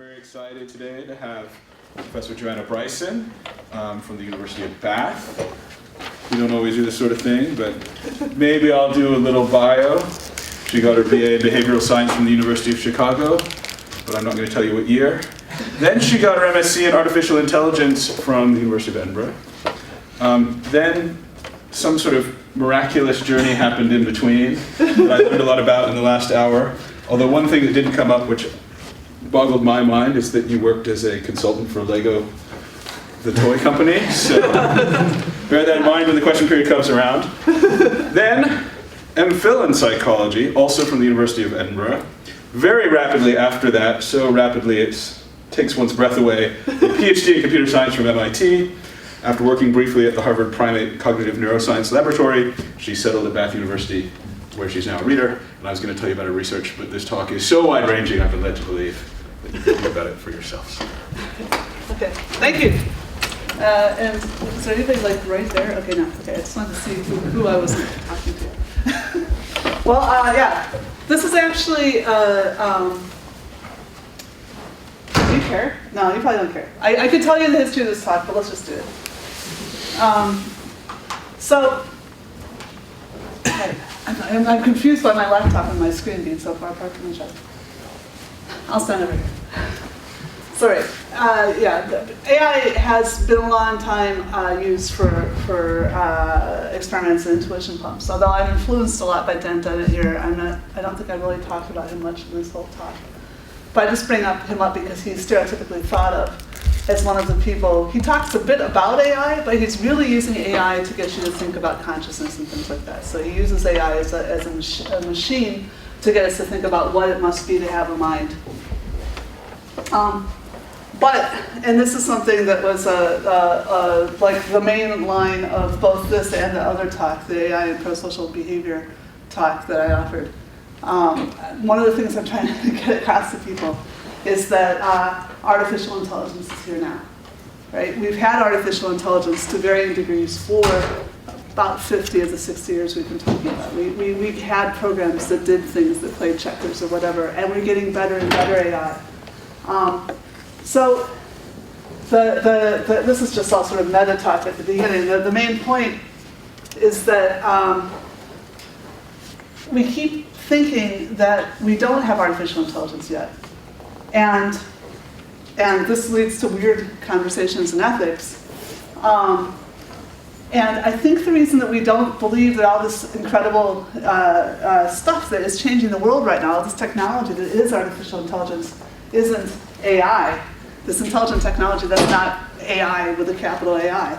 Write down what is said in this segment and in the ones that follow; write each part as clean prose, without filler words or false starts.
very excited today to have Professor Joanna Bryson from the University of Bath. We don't always do this sort of thing, but maybe I'll do a little bio. She got her BA in Behavioral Science from the University of Chicago, but I'm not going to tell you what year. Then she got her MSc in Artificial Intelligence from the University of Edinburgh. Then some sort of miraculous journey happened in between that I learned a lot about in the last hour. Although one thing that didn't come up, which boggled my mind, is that you worked as a consultant for Lego, the toy company. So bear that in mind when the question period comes around. Then MPhil in psychology, also from the University of Edinburgh. Very rapidly after that, so rapidly it takes one's breath away, a PhD in computer science from MIT. After working briefly at the Harvard Primate Cognitive Neuroscience Laboratory, she settled at Bath University, where she's now a reader. And I was going to tell you about her research, but this talk is so wide-ranging, I've been led to believe that you can read about it for yourselves. Okay, thank you. And is there anything like right there? Okay, no, okay, I just wanted to see who I was talking to. Well, yeah, this is actually, do you care? No, you probably don't care. I could tell you the history of this talk, but let's just do it. I'm confused by my laptop and my screen being so far apart from each other. I'll stand over here. Sorry. Yeah, AI has been a long time used for experiments in intuition pumps. Although I'm influenced a lot by Dan Dennett here, I don't think I really talked about him much in this whole talk. But I just bring him up because he's stereotypically thought of as one of the people. He talks a bit about AI, but he's really using AI to get you to think about consciousness and things like that. So he uses AI as a machine to get us to think about what it must be to have a mind. And this is something that was like the main line of both this and the other talk, the AI and pro-social behavior talk that I offered. One of the things I'm trying to get across to people is that artificial intelligence is here now, right? We've had artificial intelligence to varying degrees for about 50 of the 60 years we've been talking about. We had programs that did things, that played checkers or whatever, and we're getting better and better AI. So this is just all sort of meta talk at the beginning. The main point is that we keep thinking that we don't have artificial intelligence yet. And this leads to weird conversations in ethics. And I think the reason that we don't believe that all this incredible stuff that is changing the world right now, all this technology that is artificial intelligence, isn't AI, this intelligent technology that's not AI with a capital AI,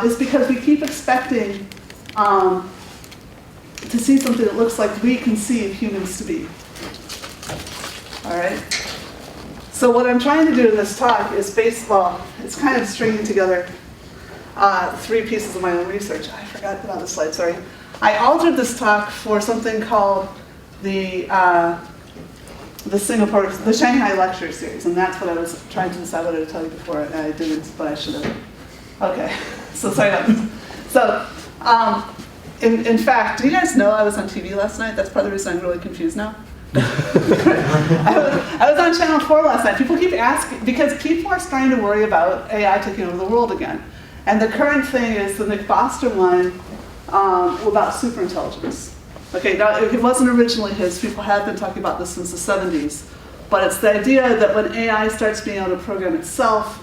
is because we keep expecting to see something that looks like we conceive humans to be. All right? So what I'm trying to do in this talk is it's kind of stringing together 3 pieces of my own research. I forgot to put on the slide, sorry. I altered this talk for something called the Shanghai Lecture Series, and that's what I was trying to decide whether to tell you before, and I didn't, but I should have. Okay, so sorry about this. So, in fact, do you guys know I was on TV last night? That's part of the reason I'm really confused now. I was on Channel 4 last night. People keep asking, because people are starting to worry about AI taking over the world again. And the current thing is the Nick Bostrom line about superintelligence. Okay, now it wasn't originally his. People have been talking about this since the 70s. But it's the idea that when AI starts being able to program itself,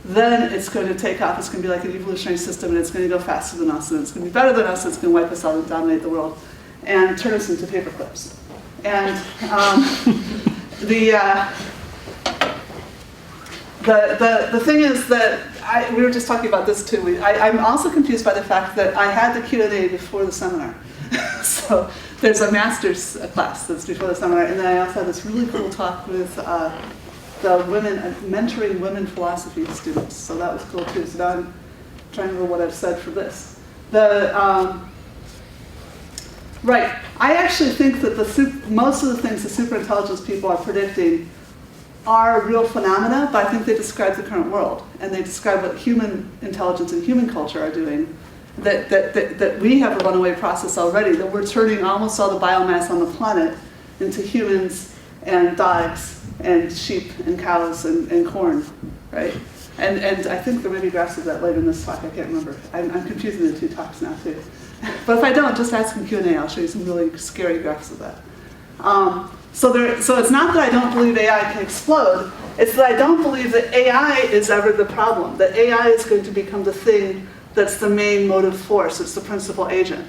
then it's going to take off. It's going to be like an evolutionary system, and it's going to go faster than us, and it's going to be better than us, and it's going to wipe us out and dominate the world, and turn us into paperclips. And the thing is that we were just talking about this too. I'm also confused by the fact that I had the Q&A before the seminar. So there's a master's class that's before the seminar, and then I also had this really cool talk with the women, mentoring women philosophy students. So that was cool too. So now I'm trying to remember what I've said for this. Right, I actually think that most of the things the superintelligence people are predicting are real phenomena, but I think they describe the current world, and they describe what human intelligence and human culture are doing, that we have a runaway process already, that we're turning almost all the biomass on the planet into humans and dogs and sheep and cows and corn, right? And I think there may be graphs of that later in this talk, I can't remember. I'm confusing the two talks now too. But if I don't, just ask in Q&A, I'll show you some really scary graphs of that. So it's not that I don't believe AI can explode, it's that I don't believe that AI is ever the problem, that AI is going to become the thing that's the main motive force, it's the principal agent,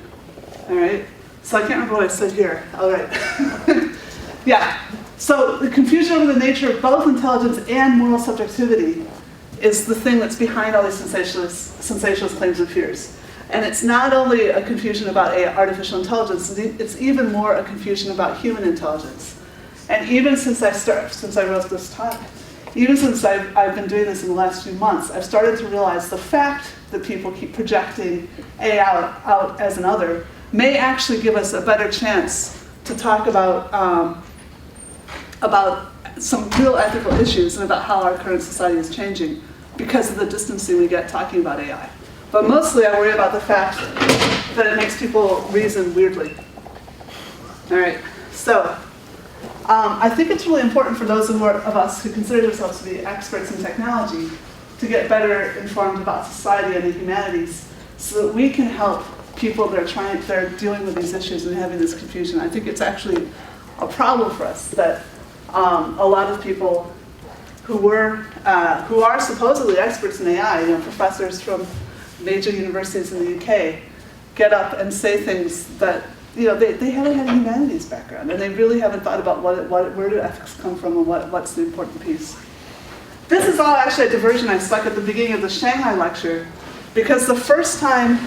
all right? So I can't remember what I said here, all right. Yeah, so the confusion over the nature of both intelligence and moral subjectivity is the thing that's behind all these sensationalist claims and fears. And it's not only a confusion about artificial intelligence, it's even more a confusion about human intelligence. And even since I wrote this talk, even since I've been doing this in the last few months, I've started to realize the fact that people keep projecting AI out as an other may actually give us a better chance to talk about some real ethical issues and about how our current society is changing because of the distancing we get talking about AI. But mostly I worry about the fact that it makes people reason weirdly. All right, so I think it's really important for those of us who consider themselves to be experts in technology to get better informed about society and the humanities so that we can help people that are dealing with these issues and having this confusion. I think it's actually a problem for us that a lot of people who are supposedly experts in AI, professors from major universities in the UK, get up and say things that they haven't had a humanities background, and they really haven't thought about where do ethics come from and what's the important piece. This is all actually a diversion I stuck at the beginning of the Shanghai lecture, because the first time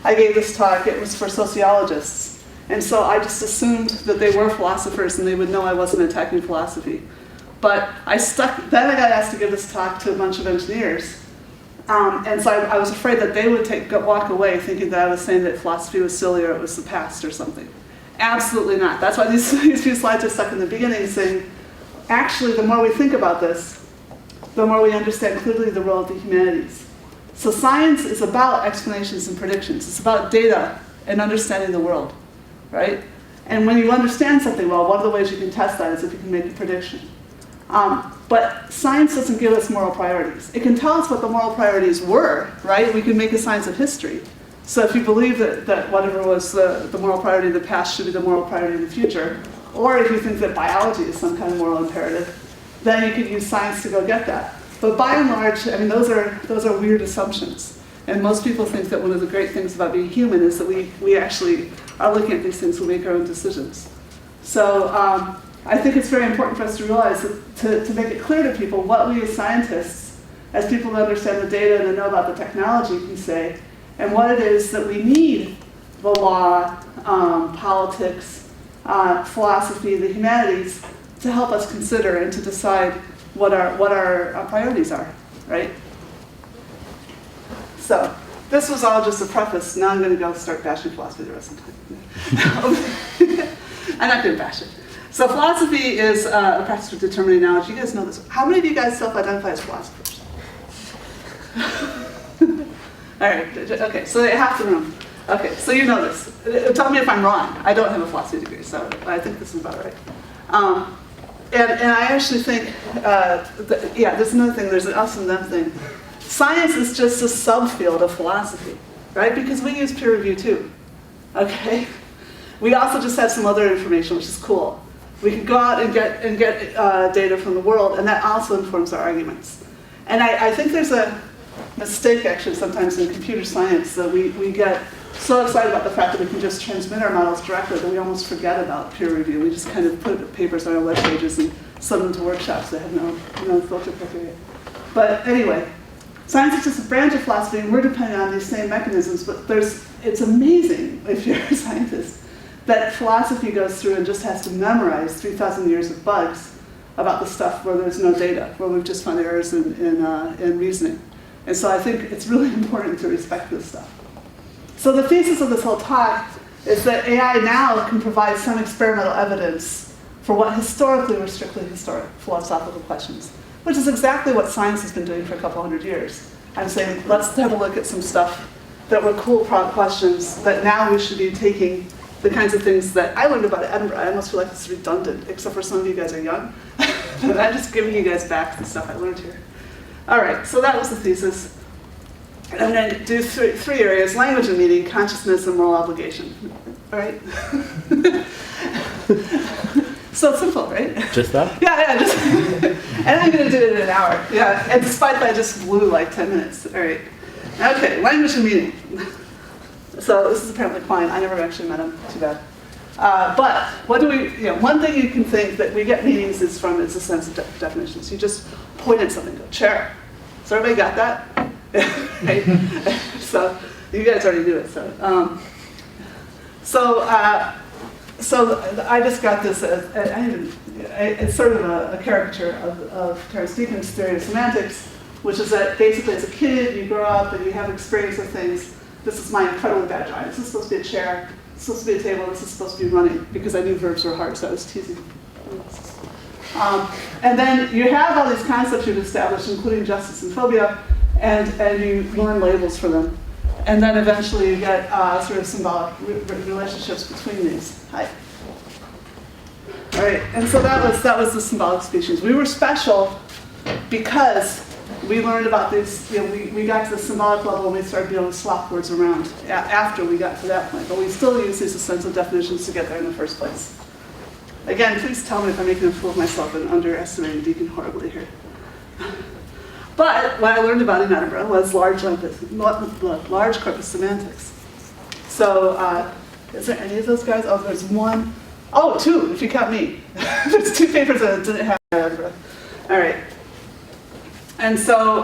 I gave this talk, it was for sociologists, and so I just assumed that they were philosophers and they would know I wasn't attacking philosophy. But then I got asked to give this talk to a bunch of engineers, and so I was afraid that they would walk away thinking that I was saying that philosophy was silly or it was the past or something. Absolutely not. That's why these few slides are stuck in the beginning saying, actually, the more we think about this, the more we understand clearly the role of the humanities. So science is about explanations and predictions. It's about data and understanding the world, right? And when you understand something well, one of the ways you can test that is if you can make a prediction. But science doesn't give us moral priorities. It can tell us what the moral priorities were, right? We can make a science of history. So if you believe that whatever was the moral priority of the past should be the moral priority of the future, or if you think that biology is some kind of moral imperative, then you could use science to go get that. But by and large, I mean, those are weird assumptions. And most people think that one of the great things about being human is that we actually are looking at these things, we make our own decisions. So I think it's very important for us to realize that to make it clear to people what we as scientists, as people who understand the data and know about the technology, can say, and what it is that we need the law, politics, philosophy, the humanities, to help us consider and to decide what our priorities are, right? So this was all just a preface. Now I'm going to go start bashing philosophy the rest of the time. I'm not going to bash it. So philosophy is a practice of determining knowledge. You guys know this. How many of you guys self-identify as philosophers? All right, okay, so half the room. Okay, so you know this. Tell me if I'm wrong. I don't have a philosophy degree, so I think this is about right. And I actually think, there's another thing, there's an us and them thing. Science is just a subfield of philosophy, right? Because we use peer review too, okay? We also just have some other information, which is cool. We can go out and get data from the world, and that also informs our arguments. And I think there's a mistake actually sometimes in computer science that we get so excited about the fact that we can just transmit our models directly that we almost forget about peer review. We just kind of put papers on our web pages and send them to workshops that have no filter criteria. But anyway, science is just a branch of philosophy, and we're dependent on these same mechanisms, but it's amazing, if you're a scientist, that philosophy goes through and just has to memorize 3,000 years of bugs about the stuff where there's no data, where we've just found errors in reasoning. And so I think it's really important to respect this stuff. So the thesis of this whole talk is that AI now can provide some experimental evidence for what historically were strictly philosophical questions, which is exactly what science has been doing for a couple hundred years. I'm saying, let's have a look at some stuff that were cool questions that now we should be taking the kinds of things that I learned about at Edinburgh. I almost feel like it's redundant, except for some of you guys are young. But I'm just giving you guys back the stuff I learned here. All right, so that was the thesis. And I'm going to do three areas: language and meaning, consciousness, and moral obligation. All right? So simple, right? Just that? Yeah, just, and I'm going to do it in an hour. Yeah, and despite that, I just blew like 10 minutes. All right. Okay, language and meaning. So this is apparently Klein. I never actually met him. Too bad. But what do we? One thing you can think that we get meanings is from is a sense of definitions. You just point at something, go chair. So everybody got that? Right? So you guys already knew it. So I just got this. It's sort of a caricature of Terence Deacon's theory of semantics, which is that basically as a kid you grow up and you have experience of things. This is my incredibly bad drawing. This is supposed to be a chair. This is supposed to be a table. This is supposed to be running, because I knew verbs were hard, so I was teasing. And then you have all these concepts you've established, including justice and phobia, and you learn labels for them. And then eventually you get sort of symbolic relationships between these. Hi. All right, and so that was the symbolic species. We were special because we learned about this, we got to the symbolic level and we started being able to swap words around after we got to that point. But we still use these essential definitions to get there in the first place. Again, please tell me if I'm making a fool of myself and underestimating Deacon horribly here. But what I learned about in Edinburgh was large corpus semantics. So is there any of those guys? Oh, there's one. Oh, two, if you count me. There's two papers that didn't have Edinburgh. All right. And so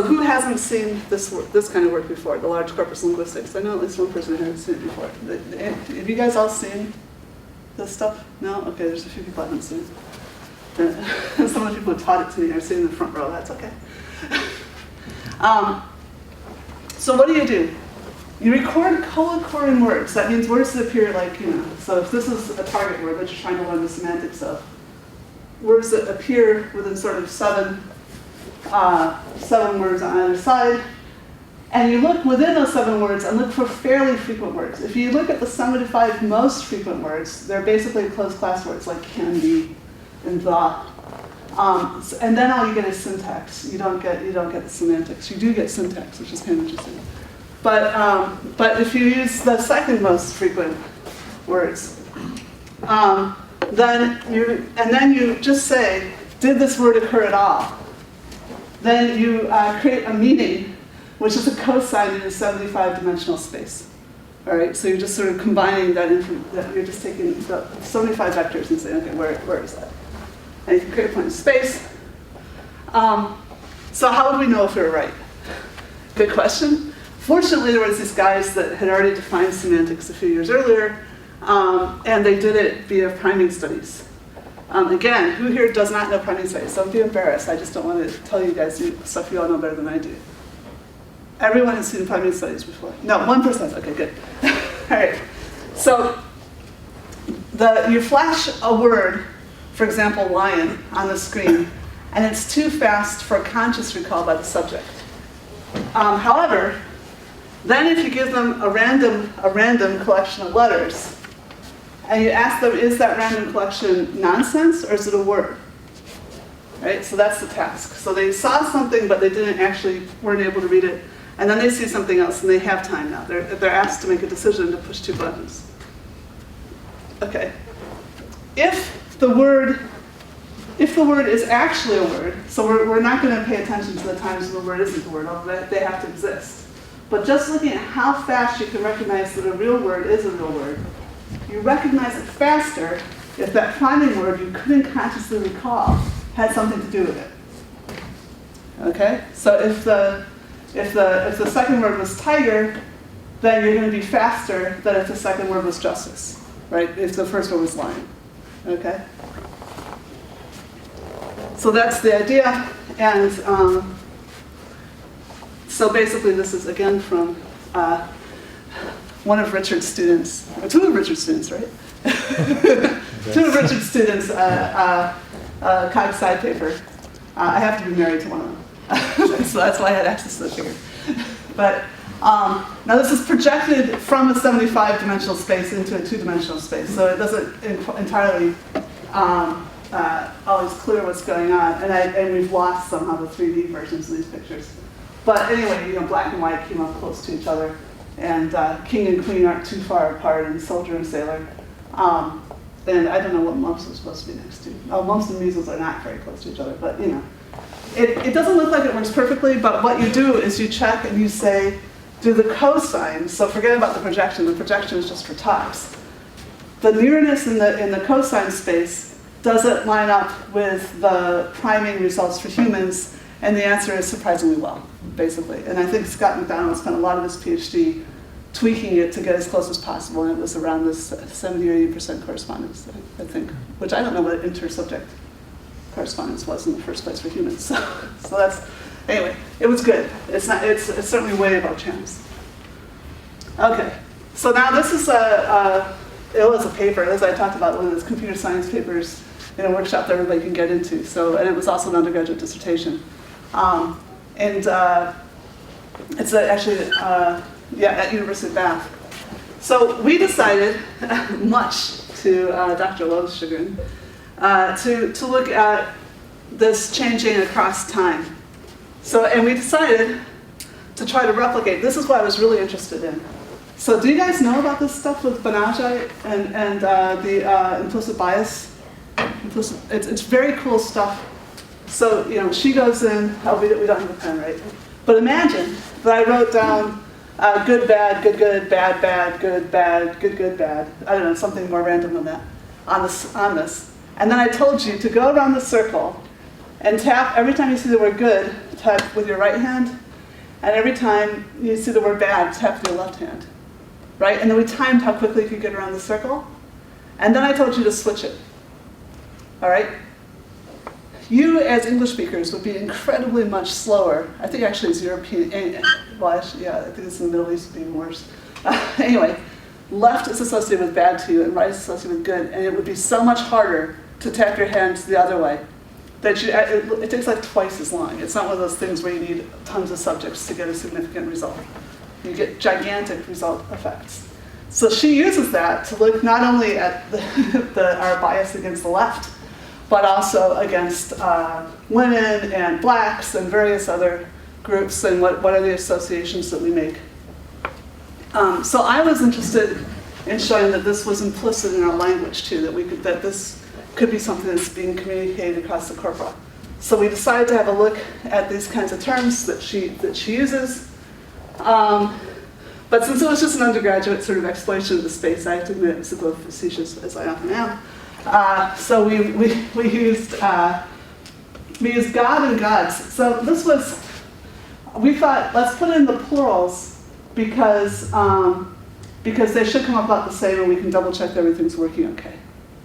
who hasn't seen this kind of work before, the large corpus linguistics? I know at least one person who hasn't seen it before. Have you guys all seen this stuff? No? Okay, there's a few people I haven't seen it. Some of the people who taught it to me are sitting in the front row. That's okay. So what do? You record co-occurring words. That means words that appear like, so if this is a target word that you're trying to learn the semantics of, words that appear within sort of seven words on either side, and you look within those 7 words and look for fairly frequent words. If you look at the 75 most frequent words, they're basically closed class words like can be and the. And then all you get is syntax. You don't get the semantics. You do get syntax, which is kind of interesting. But if you use the second most frequent words, then you just say, did this word occur at all? Then you create a meaning, which is a cosine in a 75-dimensional space. All right, so you're just sort of combining that you're just taking the 75 vectors and saying, okay, where is that? And you can create a point in space. So how would we know if we were right? Good question. Fortunately, there was these guys that had already defined semantics a few years earlier, and they did it via priming studies. Again, who here does not know priming studies? Don't be embarrassed. I just don't want to tell you guys stuff you all know better than I do. Everyone has seen priming studies before. No, 1%. Okay, good. All right. So you flash a word, for example, lion, on the screen, and it's too fast for conscious recall by the subject. However, then if you give them a random collection of letters, and you ask them, is that random collection nonsense or is it a word? Right? So that's the task. So they saw something, but they weren't able to read it. And then they see something else, and they have time now. They're asked to make a decision to push 2 buttons. Okay. If the word is actually a word, so we're not going to pay attention to the times when the word isn't a word, although they have to exist. But just looking at how fast you can recognize that a real word is a real word, you recognize it faster if that priming word you couldn't consciously recall had something to do with it. Okay? So if the second word was tiger, then you're going to be faster than if the second word was justice, right? If the first word was lion. Okay? So that's the idea, and so basically this is again from one of Richard's students, or 2 of Richard's students, right? 2 of Richard's students, Cog side paper. I have to be married to one of them, so that's why I had access to the figure. But Now this is projected from a 75-dimensional space into a 2-dimensional space, so it doesn't entirely always clear what's going on, and we've lost somehow the 3D versions of these pictures. But anyway, black and white came up close to each other, and king and queen aren't too far apart, and soldier and sailor. And I don't know what mumps are supposed to be next to. Oh, mumps and measles are not very close to each other, but It doesn't look like it works perfectly, but what you do is you check and you say, do the cosines, so forget about the projection is just for tops. The nearness in the cosine space, does it line up with the priming results for humans? And the answer is surprisingly well, basically. And I think Scott McDonald spent a lot of his PhD tweaking it to get as close as possible, and it was around this 70 or 80% correspondence, I think, which I don't know what inter-subject correspondence was in the first place for humans. So that's, anyway, it was good. It's certainly way above chance. Okay, so now this is it was a paper, as I talked about, one of those computer science papers in a workshop that everybody can get into. And it was also an undergraduate dissertation. It's actually, at University of Bath. So we decided, much to Dr. Lowe's chagrin, to look at this changing across time. And we decided to try to replicate. This is what I was really interested in. So do you guys know about this stuff with Banachite and the implicit bias? It's very cool stuff. So, she goes in, we don't have a pen, right? But imagine that I wrote down good, bad, good, good, bad, bad, good, bad, good, good, bad. I don't know, something more random than that on this. And then I told you to go around the circle and tap, every time you see the word good, tap with your right hand. And every time you see the word bad, tap with your left hand. Right? And then we timed how quickly you could get around the circle. And then I told you to switch it. All right? You, as English speakers, would be incredibly much slower. I think actually as European, I think it's in the Middle East would be even worse. Anyway, left is associated with bad to you and right is associated with good. And it would be so much harder to tap your hands the other way that it takes like twice as long. It's not one of those things where you need tons of subjects to get a significant result. You get gigantic result effects. So she uses that to look not only at our bias against the left, but also against women and blacks and various other groups, and what are the associations that we make. So I was interested in showing that this was implicit in our language too, that this could be something that's being communicated across the corpora. So we decided to have a look at these kinds of terms that she uses. But since it was just an undergraduate sort of exploration of the space, I have to admit it was a little facetious, as I often am. So we used God and gods. So this was, we thought, let's put in the plurals because they should come up about the same, and we can double check that everything's working okay.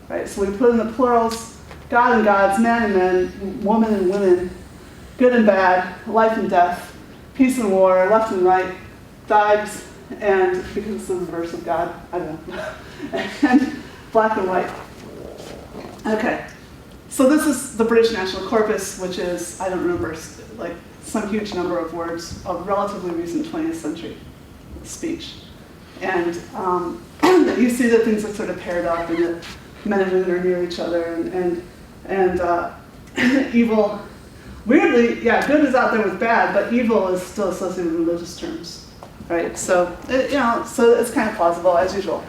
Right? So we put in the plurals, God and gods, man and men, woman and women, good and bad, life and death, peace and war, left and right, dives, and because it's the reverse of God, I don't know, and black and white. Okay, so this is the British National Corpus, which is, I don't remember, like some huge number of words of relatively recent 20th century speech. And you see that things are sort of paired up, and that men and women are near each other, and evil. Weirdly, good is out there with bad, but evil is still associated with religious terms, right? So so it's kind of plausible as usual.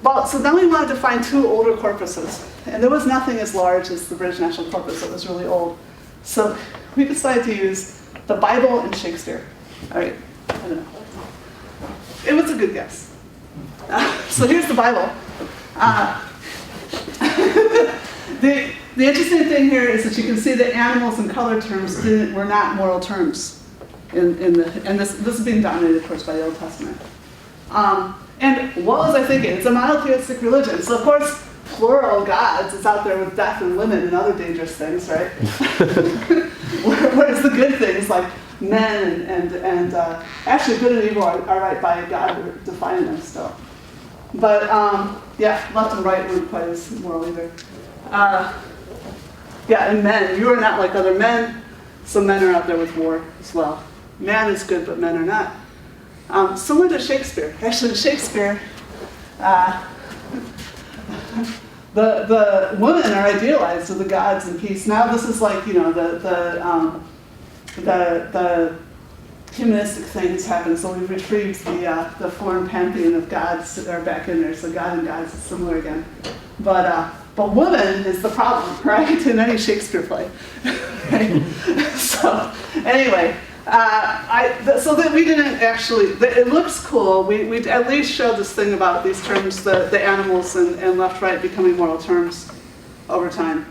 Well, so then we wanted to find two older corpuses, and there was nothing as large as the British National Corpus that was really old. So we decided to use the Bible and Shakespeare. All right, I don't know. It was a good guess. So here's the Bible. The interesting thing here is that you can see that animals and color terms were not moral terms, and this is being dominated, of course, by the Old Testament. And what was I thinking? It's a monotheistic religion, so of course, plural gods is out there with death and women and other dangerous things, right? Whereas the good things like men and actually good and evil are right by God. We're defining them still. But left and right weren't quite as moral either. And men, you are not like other men, so men are out there with war as well. Man is good, but men are not. Similar to Shakespeare. Actually, Shakespeare, the women are idealized as the gods in peace. Now this is like, the humanistic thing has happened, so we've retrieved the foreign pantheon of gods that are back in there, so God and gods is similar again. But woman is the problem, right, in any Shakespeare play. Right? So anyway, so that we didn't actually, it looks cool, we at least showed this thing about these terms, the animals and left-right becoming moral terms over time.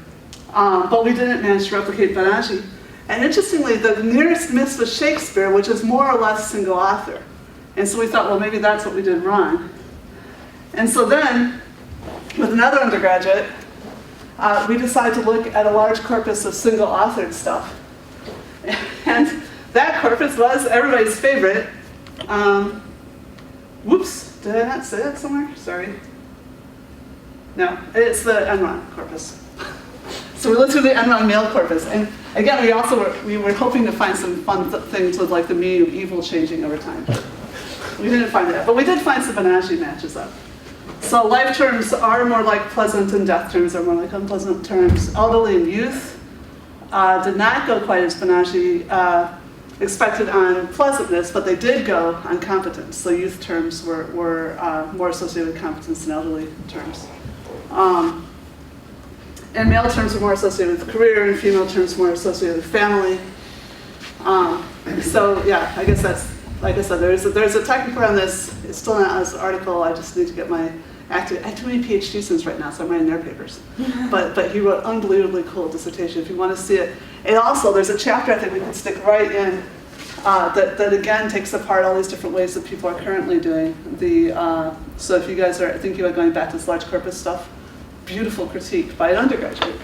But we didn't manage to replicate Banaji. And interestingly, the nearest miss was Shakespeare, which is more or less single author. And so we thought, well, maybe that's what we did wrong. And so then, with another undergraduate, we decided to look at a large corpus of single authored stuff. And that corpus was everybody's favorite. Whoops, did I not say that somewhere? Sorry. No, it's the Enron corpus. So we looked through the Enron mail corpus, and again, we were hoping to find some fun things with like the meaning of evil changing over time. We didn't find that, but we did find some Banaji matches up. So life terms are more like pleasant, and death terms are more like unpleasant terms. Elderly and youth did not go quite as Banaji expected on pleasantness, but they did go on competence. So youth terms were more associated with competence than elderly terms. And male terms are more associated with career, and female terms more associated with family. So yeah, I guess that's, like I said, there's a technical on this. It's still not as an article. I just need to get my active. I have too many PhD students right now, so I'm writing their papers. But he wrote unbelievably cool dissertation. If you want to see it, and also there's a chapter I think we can stick right in that again takes apart all these different ways that people are currently doing so if you guys are thinking about going back to this large corpus stuff. Beautiful critique by an undergraduate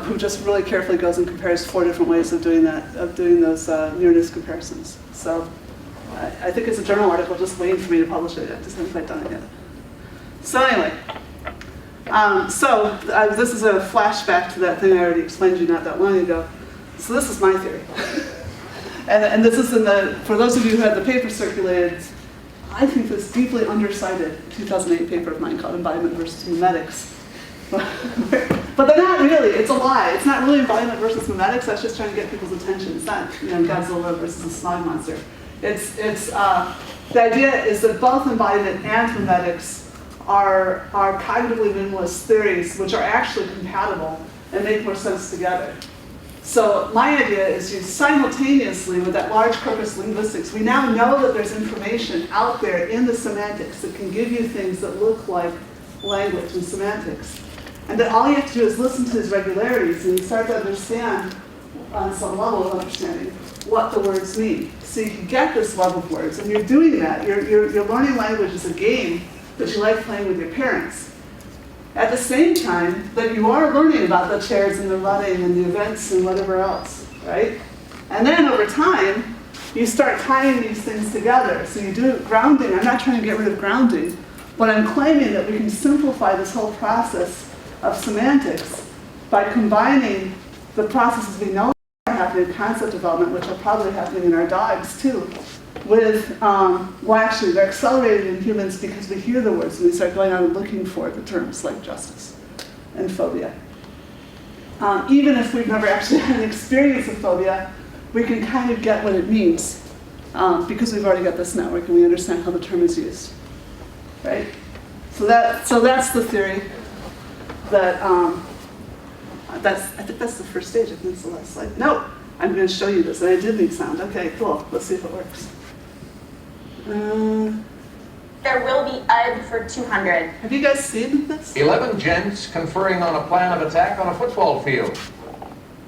who just really carefully goes and compares 4 different ways of doing those nearness comparisons. So I think it's a journal article just waiting for me to publish it. I just haven't quite done it yet. So anyway, this is a flashback to that thing I already explained to you not that long ago. So this is my theory. and this is for those of you who had the paper circulated, I think this deeply undercited 2008 paper of mine called Embodiment versus Memetics. But they're not really, it's a lie. It's not really embodiment versus memetics. That's just trying to get people's attention. It's not, Godzilla versus a smog monster. The idea is that both embodiment and memetics are cognitively minimalist theories which are actually compatible and make more sense together. So my idea is you simultaneously with that large corpus linguistics, we now know that there's information out there in the semantics that can give you things that look like language and semantics. And that all you have to do is listen to these regularities and you start to understand on some level of understanding what the words mean. So you can get this love of words, and you're doing that. You're learning language as a game that you like playing with your parents. At the same time that you are learning about the chairs and the running and the events and whatever else, right? And then over time, you start tying these things together. So you do grounding. I'm not trying to get rid of grounding, but I'm claiming that we can simplify this whole process of semantics by combining the processes we know are happening in concept development, which are probably happening in our dogs too, with, actually they're accelerated in humans because we hear the words and we start going out and looking for the terms like justice and phobia. Even if we've never actually had an experience of phobia, we can kind of get what it means because we've already got this network and we understand how the term is used, right? So that's the theory. I think that's the first stage. I think it's the last slide. No, I'm going to show you this, and I did need sound. Okay, cool. Let's see if it works. There will be UD for 200. Have you guys seen this? 11 gents conferring on a plan of attack on a football field.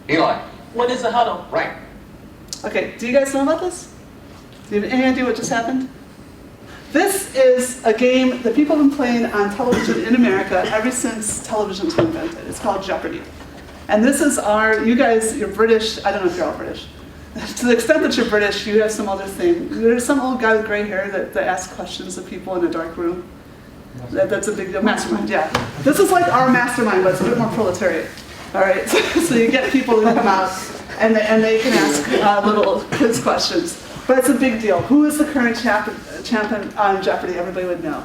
Eli. What is a huddle? Right. Okay, do you guys know about this? Do you have any idea what just happened? This is a game that people have been playing on television in America ever since television's been invented. It's called Jeopardy. And this is you're British, I don't know if you're all British. To the extent that you're British, you have some other thing. There's some old guy with gray hair that asks questions of people in a dark room. That's a big deal. Mastermind, yeah. This is like our mastermind, but it's a bit more proletariat. All right, so you get people who come out and they can ask little quiz questions. But it's a big deal. Who is the current champion on Jeopardy? Everybody would know.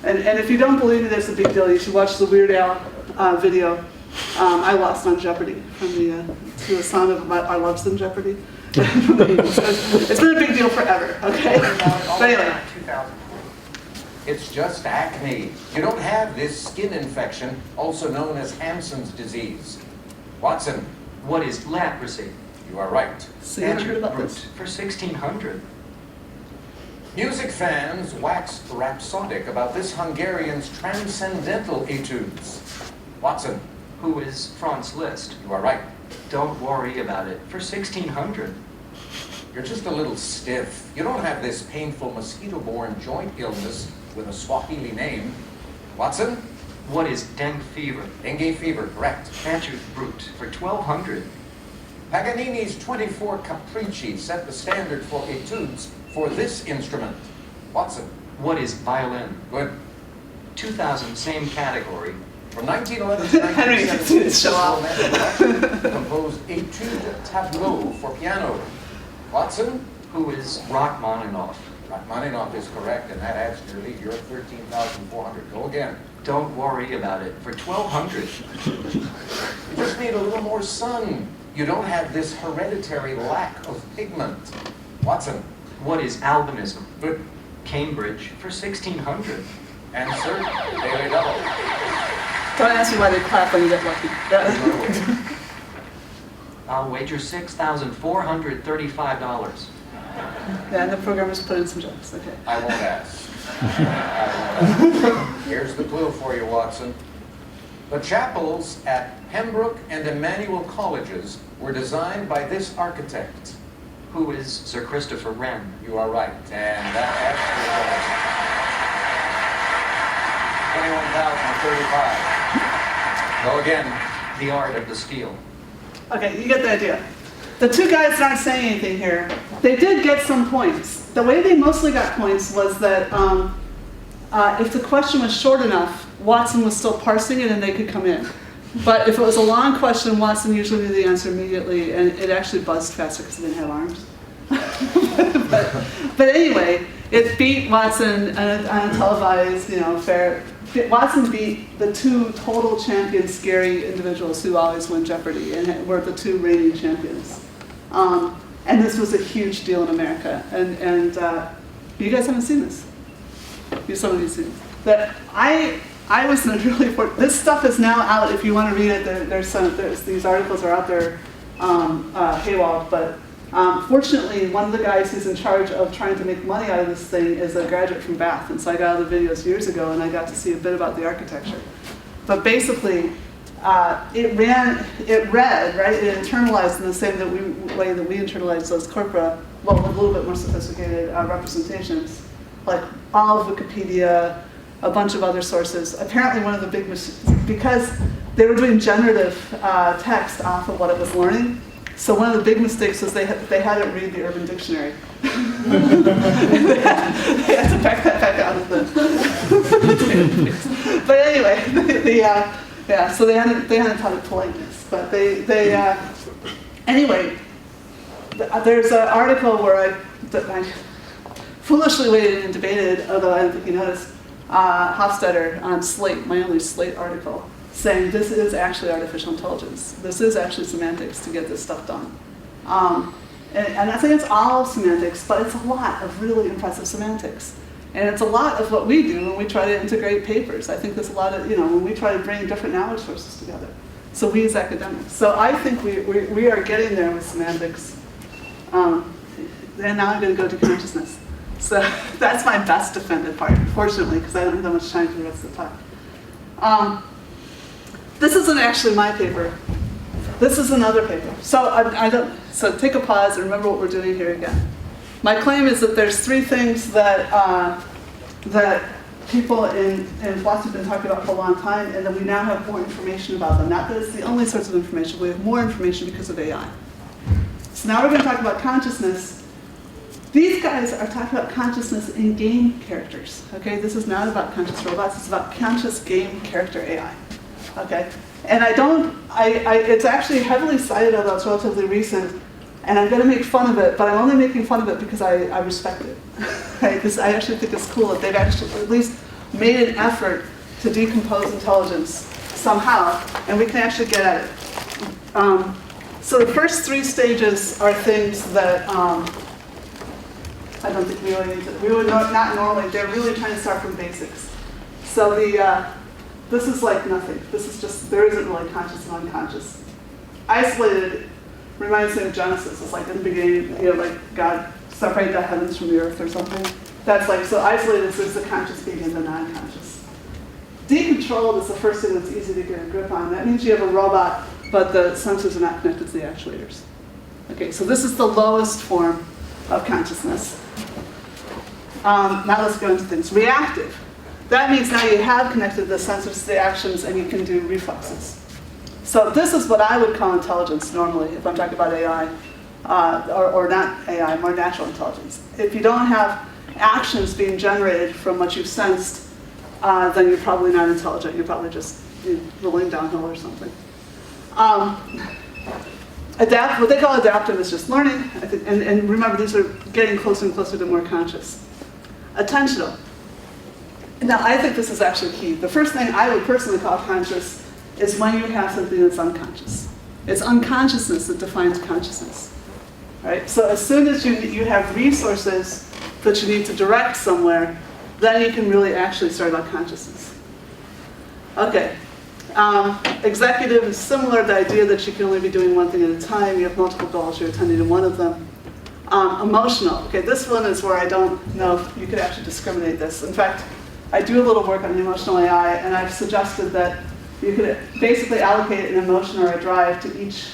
And if you don't believe me, it's a big deal. You should watch the Weird Al video. I lost on Jeopardy to the song of Our Loves in Jeopardy. It's been a big deal forever, okay? But anyway. It's just acne. You don't have this skin infection, also known as Hansen's disease. Watson, What is leprosy? you are right. So you haven't heard about Brute this? for 1600. Music fans waxed rhapsodic about this Hungarian's transcendental etudes. Watson, Who is Franz Liszt? you are right. Don't worry about it. For 1600. You're just a little stiff. You don't have this painful mosquito-borne joint illness with a Swahili name. Watson, What is dengue fever? dengue fever, correct. Answered brute for 1200. Paganini's 24 Capricci set the standard for etudes for this instrument. Watson, What is violin? good. 2000, same category. From 1911 to Henry, you can see this show off. 1977, composed Etude Tableau for piano. Watson, Who is Rachmaninoff? Rachmaninoff is correct, and that adds to your lead. You're at 13,400. Go again. Don't worry about it. For 1200. You just need a little more sun. You don't have this hereditary lack of pigment. Watson, What is albinism? good. Cambridge for 1600. Answer, Daily Double. Don't ask me why they clap when you get lucky. Yeah. I'll wager $6,435. Yeah, and the programmers put in some jokes. Okay. I won't ask. I won't ask. Here's the clue for you, Watson. The chapels at Pembroke and Emmanuel colleges were designed by this architect. Who is Sir Christopher Wren? You are right, and that actually was 21,035. Go again. The art of the steal. Okay, you get the idea. The two guys that aren't saying anything here, they did get some points. The way they mostly got points was that if the question was short enough, Watson was still parsing it and they could come in. But if it was a long question, Watson usually knew the answer immediately, and it actually buzzed faster because it didn't have arms. but anyway, it beat Watson on a televised, fair. Watson beat the two total champion scary individuals who always win Jeopardy, and were the two reigning champions. And this was a huge deal in America. And you guys haven't seen this. Some of you seen it. But I was in a really important. This stuff is now out. If you want to read it, there's these articles are out there, paywall. But fortunately, one of the guys who's in charge of trying to make money out of this thing is a graduate from Bath, and so I got all the videos years ago, and I got to see a bit about the architecture. But basically, it read, right? It internalized in the same way that we internalize those corpora, well, with a little bit more sophisticated representations, like all of Wikipedia, a bunch of other sources. Apparently one of the big, because they were doing generative text off of what it was learning, so one of the big mistakes was they had it read the Urban Dictionary. they had to back that back out of the But anyway, so they hadn't taught it politeness. But anyway, there's an article where I foolishly waited and debated, although I don't think you noticed, Hofstadter on Slate, my only Slate article, saying this is actually artificial intelligence. This is actually semantics to get this stuff done. And I think it's all semantics, but it's a lot of really impressive semantics. And it's a lot of what we do when we try to integrate papers. I think there's a lot of, when we try to bring different knowledge sources together. So we as academics. So I think we are getting there with semantics. And now I'm going to go to consciousness. So that's my best defended part, fortunately, because I don't have that much time for the rest of the talk. This isn't actually my paper. This is another paper. So So take a pause and remember what we're doing here again. My claim is that there's three things that that people in philosophy have been talking about for a long time, and that we now have more information about them. Not that it's the only source of information, we have more information because of AI. So now we're going to talk about consciousness. These guys are talking about consciousness in game characters. Okay, this is not about conscious robots. It's about conscious game character AI. Okay, and it's actually heavily cited, although it's relatively recent. And I'm going to make fun of it, but I'm only making fun of it because I respect it. Right? Because I actually think it's cool that they've actually at least made an effort to decompose intelligence somehow, and we can actually get at it. So the first 3 stages are things that I don't think we really need to, we would not normally, they're really trying to start from basics. So this is like nothing. This is just, there isn't really conscious and unconscious. Isolated reminds me of Genesis. It's like in the beginning, like God separated the heavens from the earth or something. That's like, so isolated is the conscious being and the non-conscious. Decontrolled is the first thing that's easy to get a grip on. That means you have a robot, but the sensors are not connected to the actuators. Okay, so this is the lowest form of consciousness. Now let's go into things. Reactive. That means now you have connected the sensors to the actions and you can do reflexes. So this is what I would call intelligence normally, if I'm talking about AI, or not AI, more natural intelligence. If you don't have actions being generated from what you've sensed, then you're probably not intelligent. You're probably just rolling downhill or something. What they call adaptive is just learning. I think, and remember, these are getting closer and closer to more conscious. Attentional. Now, I think this is actually key. The first thing I would personally call conscious is when you have something that's unconscious. It's unconsciousness that defines consciousness. Right? So as soon as you have resources that you need to direct somewhere, then you can really actually start about consciousness. Okay. Executive is similar, the idea that you can only be doing one thing at a time. You have multiple goals, you're attending to one of them. Emotional. Okay, this one is where I don't know if you could actually discriminate this. In fact, I do a little work on emotional AI, and I've suggested that you could basically allocate an emotion or a drive to each,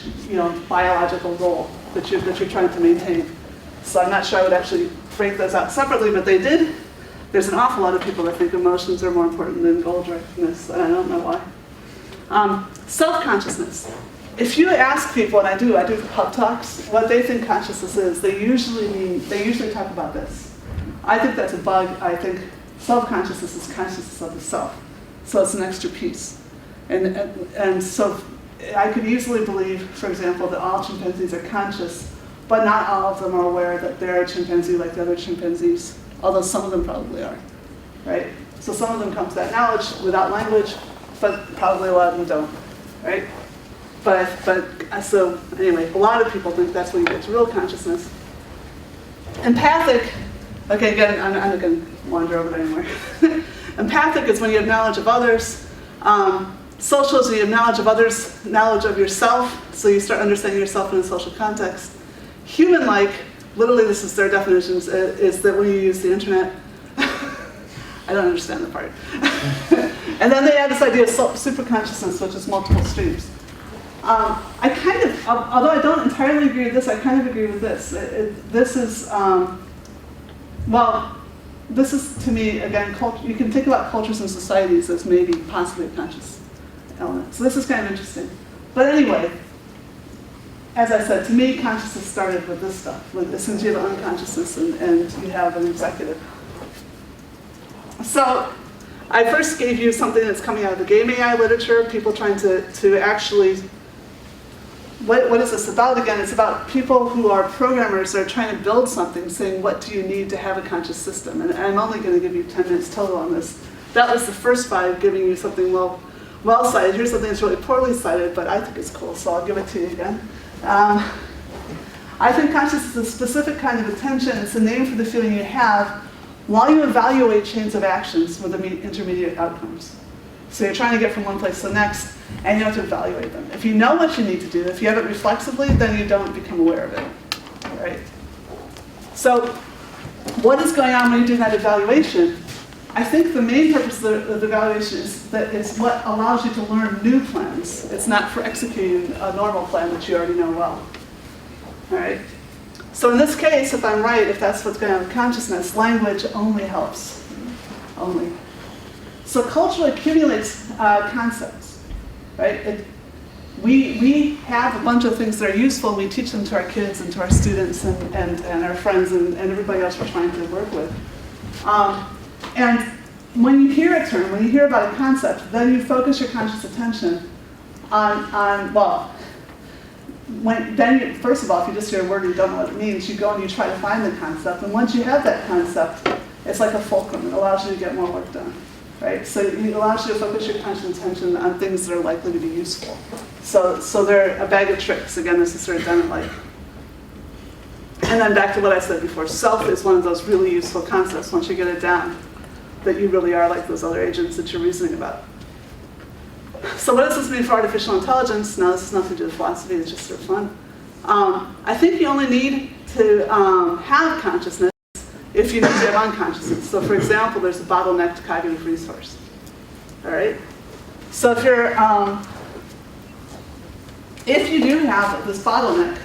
biological role that you're trying to maintain. So I'm not sure I would actually break those out separately, but they did. There's an awful lot of people that think emotions are more important than goal directedness, and I don't know why. Self-consciousness. If you ask people, and I do pub talks, what they think consciousness is, they usually talk about this. I think that's a bug. I think self-consciousness is consciousness of the self. So it's an extra piece. And so I could easily believe, for example, that all chimpanzees are conscious, but not all of them are aware that they're a chimpanzee like the other chimpanzees, although some of them probably are, right? So some of them come to that knowledge without language, but probably a lot of them don't, right? So anyway, a lot of people think that's when you get to real consciousness. Empathic, okay, again, I'm not going to wander over it anymore. Empathic is when you have knowledge of others. Social is when you have knowledge of others, knowledge of yourself, so you start understanding yourself in a social context. Human-like, literally this is their definitions, is that when you use the internet. I don't understand the part. And then they add this idea of superconsciousness, which is multiple streams. I kind of, although I don't entirely agree with this, I kind of agree with this. This is, this is to me, again, you can think about cultures and societies as maybe possibly a conscious element. So this is kind of interesting. But anyway, as I said, to me, consciousness started with this stuff. As soon as you have unconsciousness and you have an executive. So I first gave you something that's coming out of the game AI literature, people trying to actually, what is this about again? It's about people who are programmers that are trying to build something, saying what do you need to have a conscious system? And I'm only going to give you 10 minutes total on this. That was the first 5, giving you something well cited. Here's something that's really poorly cited, but I think it's cool, so I'll give it to you again. I think consciousness is a specific kind of attention. It's a name for the feeling you have while you evaluate chains of actions with intermediate outcomes. So you're trying to get from one place to the next, and you have to evaluate them. If you know what you need to do, if you have it reflexively, then you don't become aware of it, right? So what is going on when you do that evaluation? I think the main purpose of the evaluation is that it's what allows you to learn new plans. It's not for executing a normal plan that you already know well, all right? So in this case, if I'm right, if that's what's going on with consciousness, language only helps, only. So culture accumulates concepts, right? We have a bunch of things that are useful. We teach them to our kids and to our students and our friends and everybody else we're trying to work with. And when you hear a term, when you hear about a concept, then you focus your conscious attention on first of all, if you just hear a word and you don't know what it means, you go and you try to find the concept. And once you have that concept, it's like a fulcrum. It allows you to get more work done, right? So it allows you to focus your attention on things that are likely to be useful. So they're a bag of tricks. Again, this is sort of done at light. And then back to what I said before, self is one of those really useful concepts once you get it down, that you really are like those other agents that you're reasoning about. So what does this mean for artificial intelligence? Now, this has nothing to do with philosophy, it's just sort of fun. I think you only need to have consciousness if you need to have unconsciousness. So for example, there's a bottlenecked cognitive resource. All right? So if you do have this bottleneck,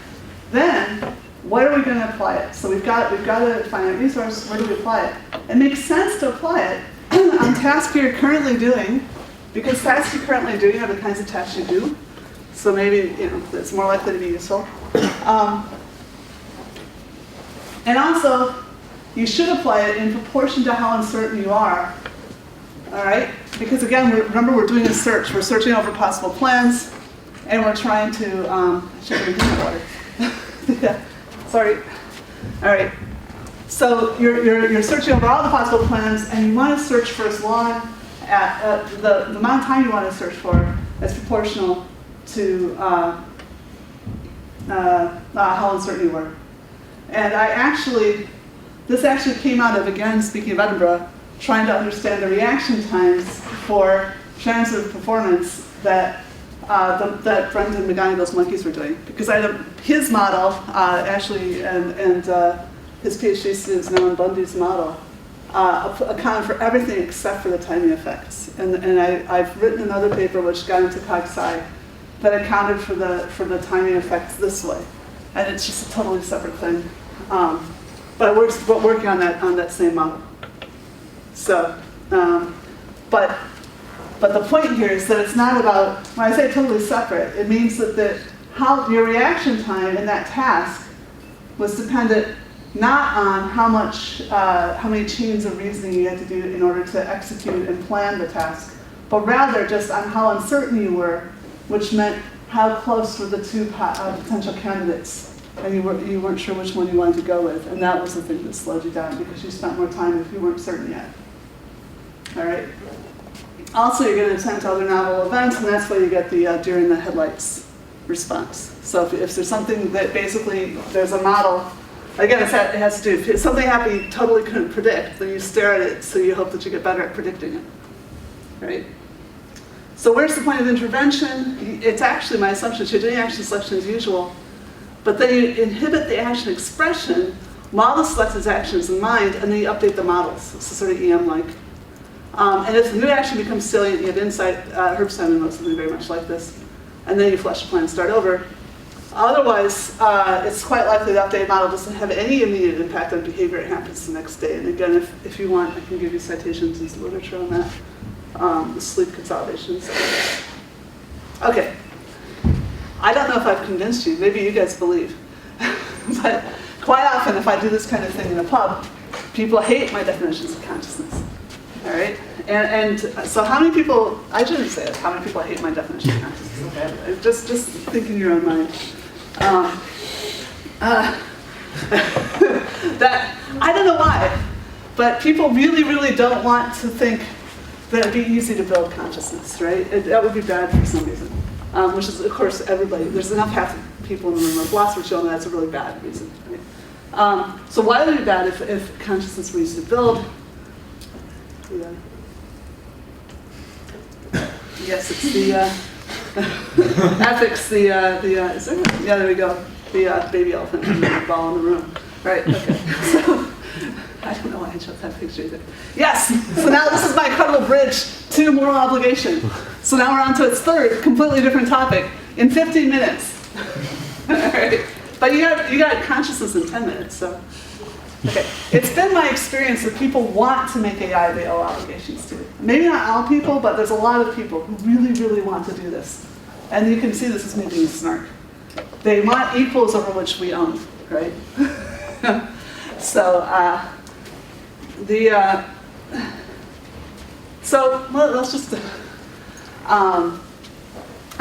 then where are we going to apply it? So we've got a finite resource, where do we apply it? It makes sense to apply it on tasks you're currently doing, because tasks you're currently doing are the kinds of tasks you do. So maybe it's more likely to be useful. And also, you should apply it in proportion to how uncertain you are. All right? Because again, remember we're doing a search. We're searching over possible plans, and we're trying to. I should have been water. Yeah. Sorry. All right. So you're searching over all the possible plans, and you want to search for as long the amount of time you want to search for is proportional to how uncertain you were. And this actually came out of, again, speaking of Edinburgh, trying to understand the reaction times for transitive performance that Brendan McGonigal's monkeys were doing. Because his model, actually, and his PhD students, Nolan Bundy's model, accounted for everything except for the timing effects. And I've written another paper which got into cosine that accounted for the timing effects this way. And it's just a totally separate thing. But we're working on that same model. So, but the point here is that it's not about, when I say totally separate, it means that how your reaction time in that task was dependent not on how many chains of reasoning you had to do in order to execute and plan the task, but rather just on how uncertain you were, which meant how close were the two potential candidates. And you weren't sure which one you wanted to go with. And that was the thing that slowed you down, because you spent more time if you weren't certain yet. All right? Also, you're going to attempt other novel events, and that's why you get the deer in the headlights response. So if there's something that basically, there's a model, again, it has to do, if something happened you totally couldn't predict, then you stare at it, so you hope that you get better at predicting it. Right? So where's the point of intervention? It's actually, my assumption is you're doing action selection as usual, but then you inhibit the action expression while the selected action is in mind, and then you update the models. It's sort of EM-like. And if the new action becomes salient, you have insight. Herb Simon wrote something very much like this. And then you flush the plan and start over. Otherwise, it's quite likely the updated model doesn't have any immediate impact on behavior. It happens the next day. And again, if you want, I can give you citations in the literature on that. The sleep consolidations. Okay. I don't know if I've convinced you. Maybe you guys believe. But quite often, if I do this kind of thing in a pub, people hate my definitions of consciousness. All right? And so how many people, I shouldn't say it, how many people hate my definition of consciousness? Okay? Just think in your own mind. That, I don't know why, but people really, really don't want to think that it'd be easy to build consciousness, right? That would be bad for some reason. Which is, of course, everybody. There's enough half people in the room. Our philosophers show that's a really bad reason. Right? So why would it be bad if consciousness were easy to build? Yeah. Yes, it's the ethics. Yeah, there we go. The baby elephant and the ball in the room. Right. Okay. So I don't know why I chose that picture either. Yes. So now this is my incredible bridge to moral obligation. So now we're on to its third, completely different topic in 15 minutes. All right. But you got consciousness in 10 minutes. So okay. It's been my experience that people want to make AI they owe obligations to. Maybe not all people, but there's a lot of people who really, really want to do this. And you can see this is me being a snark. They want equals over which we own, right? So let's just. I'm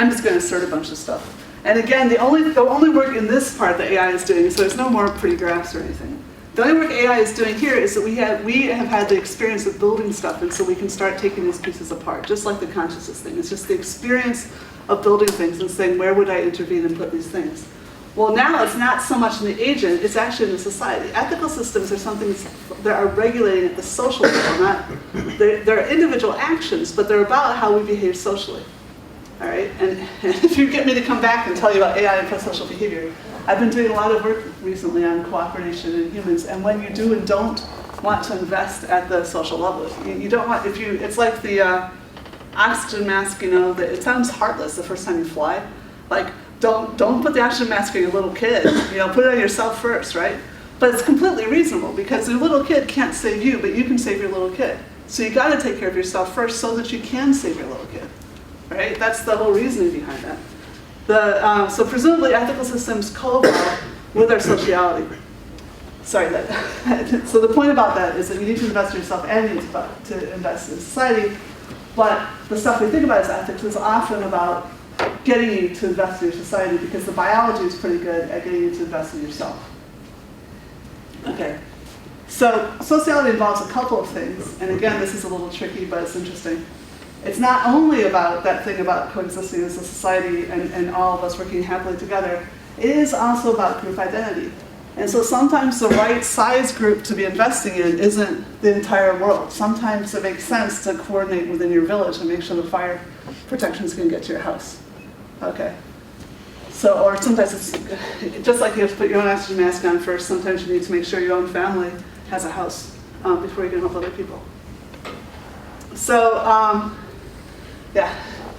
just going to assert a bunch of stuff. And again, the only work in this part that AI is doing, so there's no more pretty graphs or anything. The only work AI is doing here is that we have had the experience of building stuff, and so we can start taking these pieces apart, just like the consciousness thing. It's just the experience of building things and saying, where would I intervene and put these things? Well, now it's not so much in the agent, it's actually in the society. Ethical systems are something that are regulating at the social level, they're individual actions, but they're about how we behave socially. All right, and if you get me to come back and tell you about AI and prosocial behavior, I've been doing a lot of work recently on cooperation in humans, and when you do and don't want to invest at the social level, you don't want, it's like the oxygen mask, it sounds heartless the first time you fly. Like, don't put the oxygen mask on your little kid, put it on yourself first, right? But it's completely reasonable because your little kid can't save you, but you can save your little kid. So you gotta take care of yourself first so that you can save your little kid, right? That's the whole reasoning behind that. So presumably ethical systems co-evolve with our sociality. Sorry, so the point about that is that you need to invest in yourself and you need to invest in society, but the stuff we think about as ethics is often about getting you to invest in your society because the biology is pretty good at getting you to invest in yourself. Okay, so sociality involves a couple of things, and again, this is a little tricky, but it's interesting. It's not only about that thing about coexisting as a society and all of us working happily together, it is also about group identity. And so sometimes the right size group to be investing in isn't the entire world. Sometimes it makes sense to coordinate within your village and make sure the fire protection is going to get to your house. Okay. So, or sometimes it's just like you have to put your own oxygen mask on first, sometimes you need to make sure your own family has a house before you can help other people. So, yeah,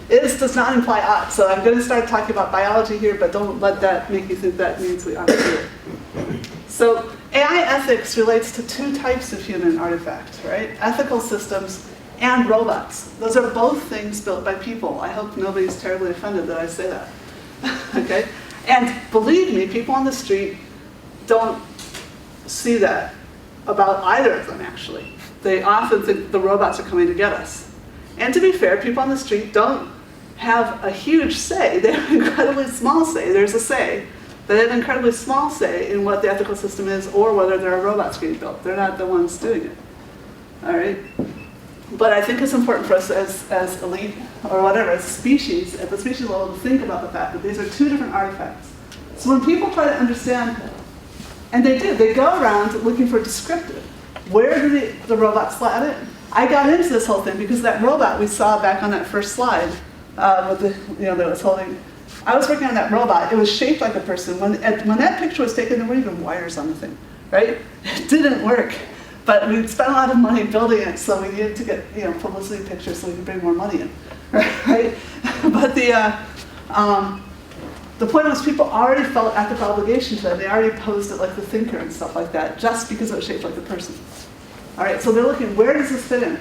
does not imply ought. So I'm going to start talking about biology here, but don't let that make you think that means we ought to do it. So AI ethics relates to two types of human artifacts, right? Ethical systems and robots. Those are both things built by people. I hope nobody's terribly offended that I say that. Okay? And believe me, people on the street don't see that about either of them, actually. They often think the robots are coming to get us. And to be fair, people on the street don't have a huge say. They have an incredibly small say. There's a say. They have an incredibly small say in what the ethical system is or whether there are robots being built. They're not the ones doing it. All right? But I think it's important for us as elite, or whatever, as species, at the species level, to think about the fact that these are two different artifacts. So when people try to understand, and they do, they go around looking for descriptive. Where do the robots slot in? I got into this whole thing because that robot we saw back on that first slide, with the, that was holding, I was working on that robot. It was shaped like a person. When that picture was taken, there weren't even wires on the thing, right? It didn't work. But we spent a lot of money building it, so we needed to get publicity pictures so we could bring more money in, right? But the point was people already felt ethical obligation to it. They already posed it like the thinker and stuff like that, just because it was shaped like a person. All right, so they're looking, where does this fit in?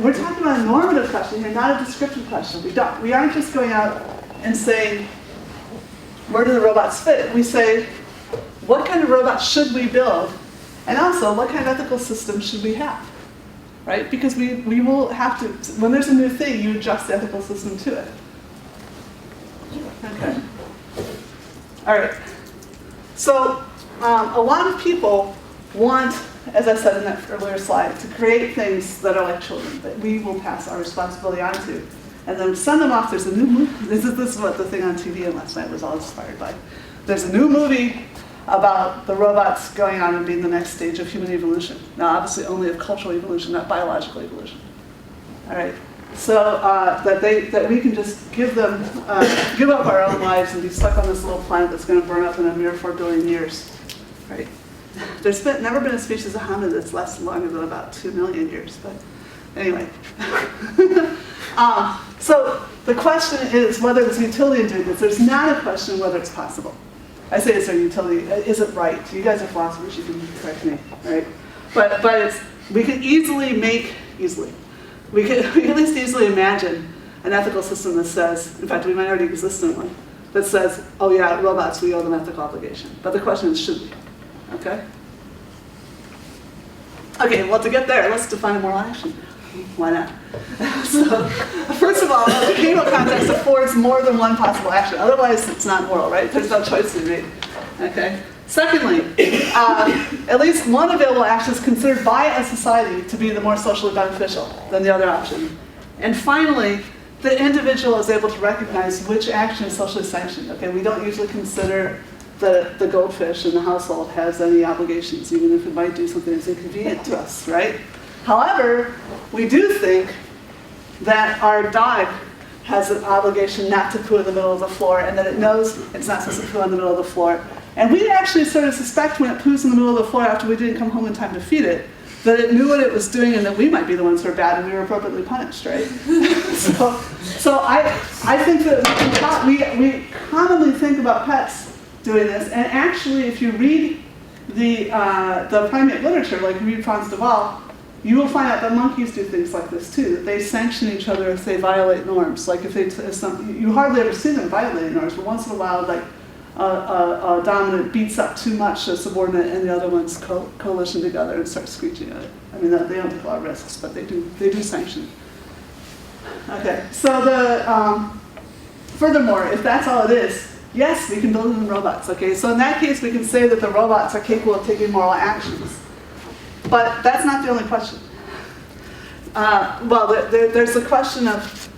We're talking about a normative question here, not a descriptive question. We aren't just going out and saying, where do the robots fit? We say, what kind of robots should we build? And also, what kind of ethical system should we have? Right? Because we will have to, when there's a new thing, you adjust the ethical system to it. Okay. All right. So, a lot of people want, as I said in that earlier slide, to create things that are like children, that we will pass our responsibility on to. And then send them off. There's a new movie. This is what the thing on TV last night was all inspired by. There's a new movie about the robots going on and being the next stage of human evolution. Now, obviously only of cultural evolution, not biological evolution. All right, so that we can just give up our own lives and be stuck on this little planet that's going to burn up in a mere 4 billion years. Right? There's never been a species of hominid that's lasted longer than about 2 million years, but anyway. So the question is whether there's utility in doing this. There's not a question whether it's possible. I say it's a utility. Is it right? You guys are philosophers. You can correct me, right? But we can we can at least easily imagine an ethical system that says, in fact, we might already exist in one, that says, oh yeah, robots, we owe them ethical obligation. But the question is, should we? Okay? Okay, well, to get there, let's define moral action. Why not? So, first of all, the behavioral context affords more than one possible action. Otherwise, it's not moral, right? There's no choice to be made. Okay. Secondly, at least one available action is considered by a society to be the more socially beneficial than the other option. And finally, the individual is able to recognize which action is socially sanctioned. Okay, we don't usually consider that the goldfish in the household has any obligations, even if it might do something that's inconvenient to us, right? However, we do think that our dog has an obligation not to poo in the middle of the floor, and that it knows it's not supposed to poo in the middle of the floor. And we actually sort of suspect when it poos in the middle of the floor after we didn't come home in time to feed it, that it knew what it was doing and that we might be the ones who are bad and we were appropriately punished, right? so I think that we commonly think about pets doing this, and actually if you read the primate literature, like you read Franz de Waal, you will find out that monkeys do things like this too, that they sanction each other if they violate norms. Like if you hardly ever see them violating norms, but once in a while, like a dominant beats up too much a subordinate and the other ones coalition together and start screeching at it. I mean, they don't take a lot of risks, but they do sanction. Okay, so furthermore, if that's all it is, yes, we can build in robots. Okay, so in that case, we can say that the robots are capable of taking moral actions. But that's not the only question. There's the question of,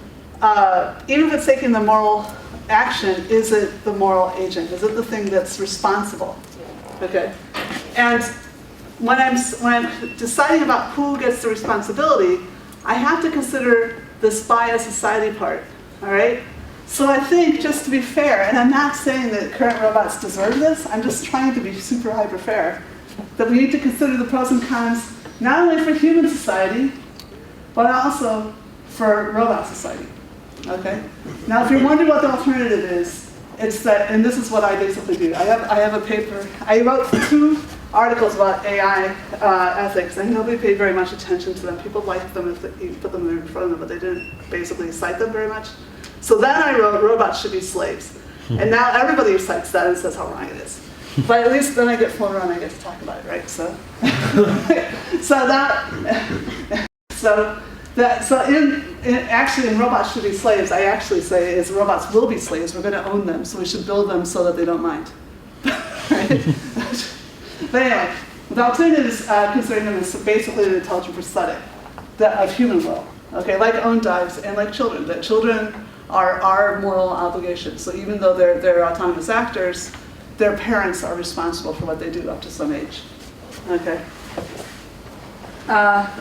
even if it's taking the moral action, is it the moral agent? Is it the thing that's responsible? Okay? And when I'm deciding about who gets the responsibility, I have to consider this by a society part, all right? So I think, just to be fair, and I'm not saying that current robots deserve this, I'm just trying to be super hyper fair, that we need to consider the pros and cons, not only for human society, but also for robot society. Okay? Now, if you're wondering what the alternative is, it's that, and this is what I basically do. I have a paper. I wrote 2 articles about AI ethics, and nobody paid very much attention to them. People liked them if you put them in front of them, but they didn't basically cite them very much. So then I wrote, robots should be slaves. And now everybody cites that and says how wrong it is. But at least then I get flown around and I get to talk about it, right? So actually in robots should be slaves, I actually say is robots will be slaves, we're gonna own them, so we should build them so that they don't mind. Right? But anyway, the alternative is considering them as basically an intelligent prosthetic of human will. Okay, like own dogs and like children, that children are our moral obligations. So even though they're autonomous actors, their parents are responsible for what they do up to some age. Okay.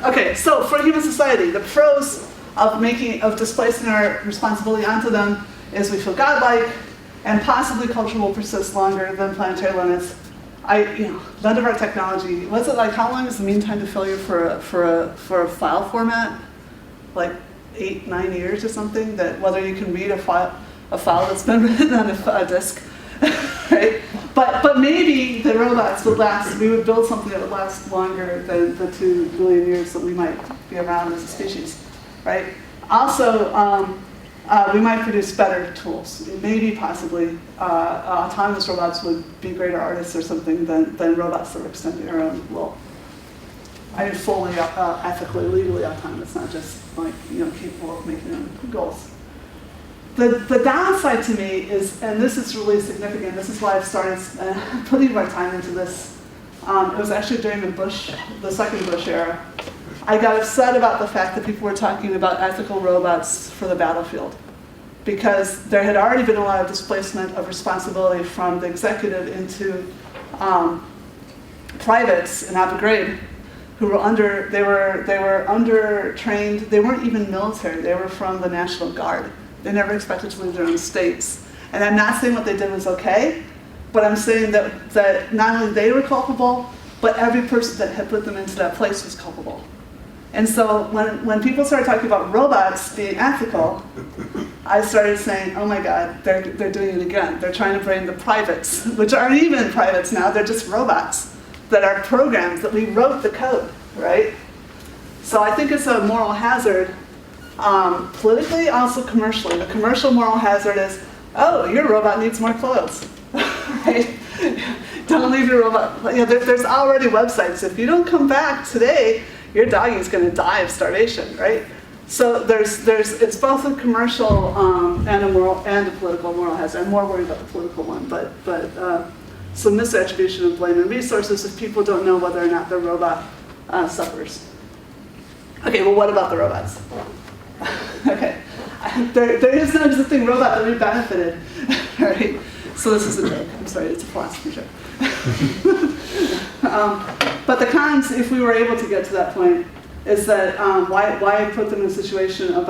Okay, so for human society, the pros of displacing our responsibility onto them is we feel godlike, and possibly culture will persist longer than planetary limits. None of our technology, what's it like? How long is the mean time to failure for a file format? Like 8-9 years or something. That whether you can read a file that's been written on a disk. Right? But maybe the robots would last, we would build something that would last longer than the 2 billion years that we might be around as a species, right? Also, we might produce better tools. Maybe possibly autonomous robots would be greater artists or something than robots that are extending their own will. I mean, fully ethically, legally autonomous, not just like, capable of making their own goals. The downside to me is, and this is really significant, this is why I've started putting my time into this. It was actually during the second Bush era. I got upset about the fact that people were talking about ethical robots for the battlefield, because there had already been a lot of displacement of responsibility from the executive into privates in Abu Ghraib, who were they were under-trained. They weren't even military. They were from the National Guard. They never expected to leave their own states. And I'm not saying what they did was okay, but I'm saying that not only they were culpable, but every person that had put them into that place was culpable. And so when people started talking about robots being ethical, I started saying, oh my God, they're doing it again. They're trying to bring the privates, which aren't even privates now, they're just robots that are programs that we wrote the code, right? So I think it's a moral hazard, politically, also commercially. The commercial moral hazard is, oh, your robot needs more clothes, right? Don't leave your robot. There's already websites. If you don't come back today, your doggy's going to die of starvation, right? So it's both a commercial and a moral and a political moral hazard. I'm more worried about the political one, but some misattribution of blame and resources if people don't know whether or not the robot suffers. Okay, well, what about the robots? Okay, there is no such thing robot that we benefited, right? So this is a joke. I'm sorry, it's a philosophy joke. But the cons, if we were able to get to that point, is that why put them in a situation of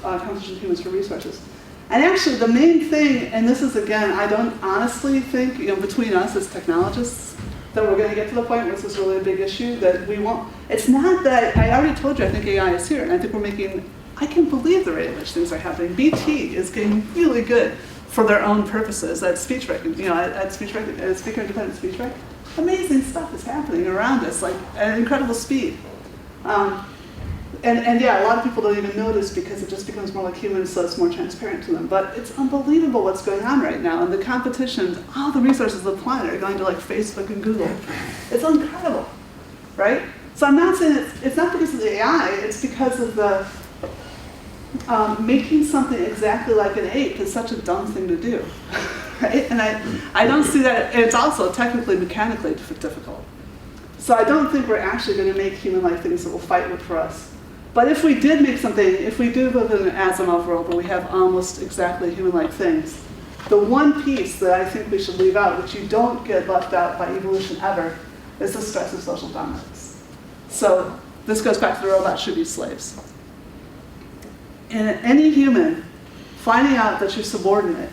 competition of humans for resources? And actually, the main thing, and this is again, I don't honestly think, between us as technologists, that we're going to get to the point where this is really a big issue that we won't. It's not that I already told you. I think AI is here, and I think we're making. I can't believe the rate at which things are happening. BT is getting really good for their own purposes at speech recognition, at speaker independent speech rec. Amazing stuff is happening around us, like at incredible speed. And yeah, a lot of people don't even notice because it just becomes more like humans, so it's more transparent to them. But it's unbelievable what's going on right now, and the competition, all the resources of the planet are going to like Facebook and Google. It's incredible, right? So I'm not saying it's not because of the AI, it's because of the making something exactly like an ape is such a dumb thing to do, right? And I don't see that. It's also technically, mechanically difficult. So I don't think we're actually going to make human-like things that will fight for us. But if we did make something, if we do live in an Asimov world where we have almost exactly human-like things, the one piece that I think we should leave out, which you don't get left out by evolution ever, is the stress of social dominance. So this goes back to the robots should be slaves. And any human, finding out that you're subordinate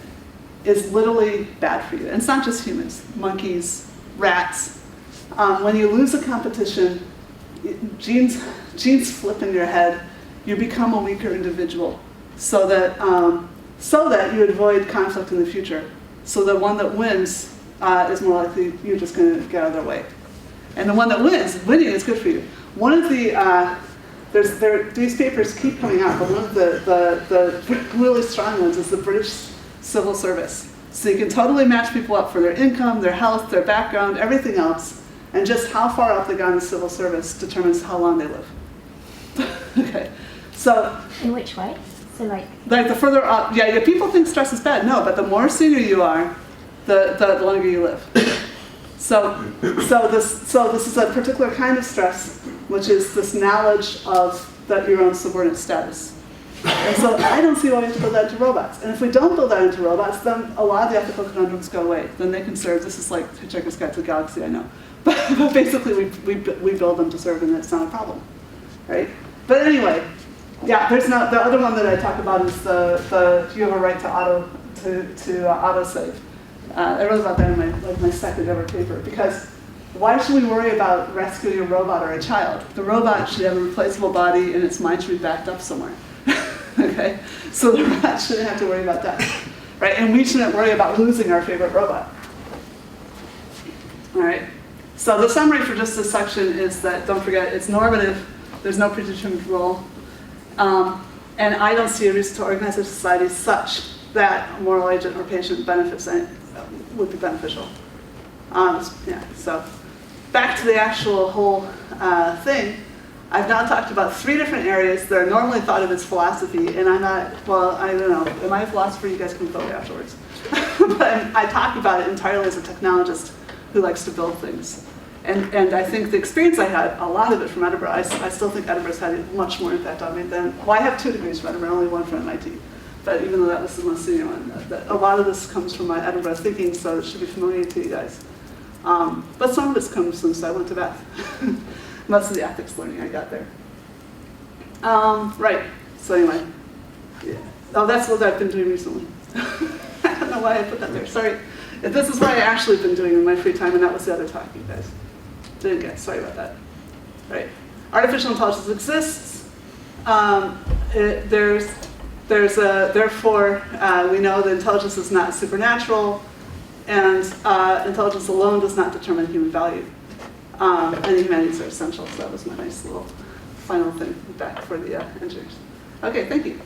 is literally bad for you. And it's not just humans, monkeys, rats. When you lose a competition, genes flip in your head, you become a weaker individual so that you avoid conflict in the future. So the one that wins is more likely you're just going to get out of their way. And the one that winning is good for you. One of the, these papers keep coming out, but one of the really strong ones is the British civil service. So you can totally match people up for their income, their health, their background, everything else. And just how far up they got in the civil service determines how long they live. Okay, so. In which way? So like the further up, yeah, people think stress is bad. No, but the more senior you are, the longer you live. So this is a particular kind of stress, which is this knowledge of your own subordinate status. And so I don't see why we have to build that into robots. And if we don't build that into robots, then a lot of the ethical conundrums go away. Then they can serve. This is like Hitchhiker's Guide to the Galaxy, I know. But basically, we build them to serve, and it's not a problem, right? But anyway, yeah. There's not the other one that I talk about is the you have a right to autosave. I wrote about that in my second ever paper because why should we worry about rescuing a robot or a child? The robot should have a replaceable body, and its mind should be backed up somewhere. Okay, so the robot shouldn't have to worry about that, right? And we shouldn't worry about losing our favorite robot. All right. So the summary for just this section is that, don't forget, it's normative. There's no predetermined rule. And I don't see a reason to organize a society such that a moral agent or patient benefits would be beneficial. Yeah, so back to the actual whole thing. I've now talked about 3 different areas that are normally thought of as philosophy, and I'm not, well, I don't know. Am I a philosopher? You guys can vote afterwards. But I talk about it entirely as a technologist who likes to build things. And I think the experience I had, a lot of it from Edinburgh, I still think Edinburgh's had much more impact on me than, well, I have 2 degrees from Edinburgh, only one from MIT. But even though that was the most senior one, a lot of this comes from my Edinburgh thinking, so it should be familiar to you guys. But some of this comes since I went to Bath. Most of the ethics learning I got there. Right, so anyway. Yeah. Oh, that's what I've been doing recently. I don't know why I put that there, sorry. This is what I've actually been doing in my free time, and that was the other talk, you guys. Didn't get, sorry about that. Right. Artificial intelligence exists. Therefore, we know that intelligence is not supernatural, and intelligence alone does not determine human value. And the humanities are essential, so that was my nice little final thing back for the engineers. Okay, thank you.